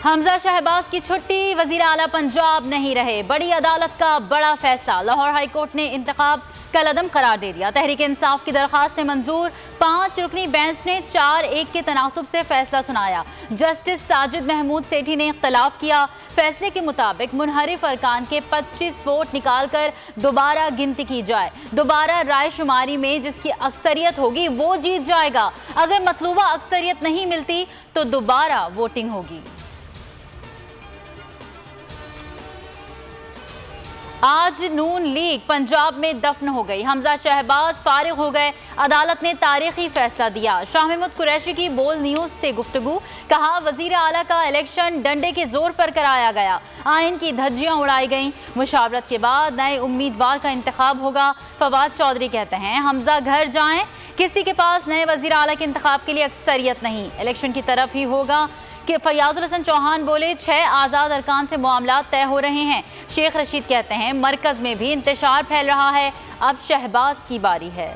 हमजा शहबाज की छुट्टी, वजीर आला पंजाब नहीं रहे। बड़ी अदालत का बड़ा फैसला, लाहौर हाई कोर्ट ने इंतखाब कलअदम करार दे दिया। तहरीक इंसाफ की दरखास्त मंजूर, 5 रुकनी बेंच ने 4-1 के तनासुब से फैसला सुनाया। जस्टिस साजिद महमूद सेठी ने इख्तलाफ किया। फैसले के मुताबिक मुनहरिफ अरकान के 25 वोट निकाल कर दोबारा गिनती की जाए। दोबारा राय शुमारी में जिसकी अक्सरियत होगी वो जीत जाएगा। अगर मतलूबा अक्सरियत नहीं मिलती तो दोबारा वोटिंग होगी। आज नून लीग पंजाब में दफन हो गई। हमजा शहबाज फारिग हो गए। अदालत ने तारीखी फैसला दिया। शाह महमूद कुरैशी की बोल न्यूज से गुफ्तगू, कहा वजीर आला का इलेक्शन डंडे के जोर पर कराया गया। आइन की धज्जियां उड़ाई गईं। मुशावरत के बाद नए उम्मीदवार का इंतखाब होगा। फवाद चौधरी कहते हैं हमजा घर जाएं, किसी के पास नए वजीर आला के इंतखाब के लिए अक्सरियत नहीं, इलेक्शन की तरफ ही होगा। कि फयाजुल हसन चौहान बोले 6 आज़ाद अरकान से मामला तय हो रहे हैं। शेख रशीद कहते हैं मरकज में भी इंतशार फैल रहा है, अब शहबाज की बारी है।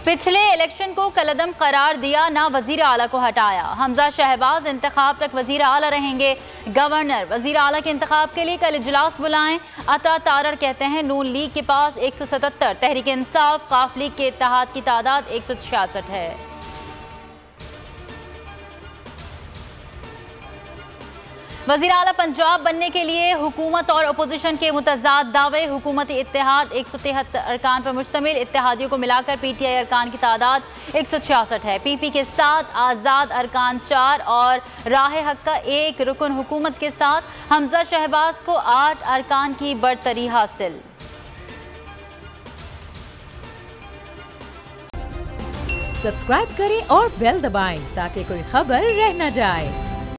पिछले इलेक्शन को कलअदम करार दिया, ना वजीर आला को हटाया। हमजा शहबाज इंतखाब तक वजीर आला रहेंगे। गवर्नर वजीर आला के इंतखाब के लिए कल इजलास बुलाएं। अता तारड़ कहते हैं नून लीग के पास 177, तहरीक इंसाफ काफ लीग के इत्तेहाद की तादाद 166 है। वज़ीर आला पंजाब बनने के लिए हुकूमत और अपोजिशन के मुतज़ाद दावे। हुकूमती इत्तेहाद 173 अरकान पर मुश्तमिल, इत्तेहादियों को मिलाकर PTI अरकान की तादाद 166 है। PP के साथ आज़ाद अरकान 4 और राह हक का 1 रुकन हुकूमत के साथ हमजा शहबाज को 8 अरकान की बरतरी हासिल। सब्सक्राइब करें और बेल दबाएं ताकि कोई खबर रह न जाए।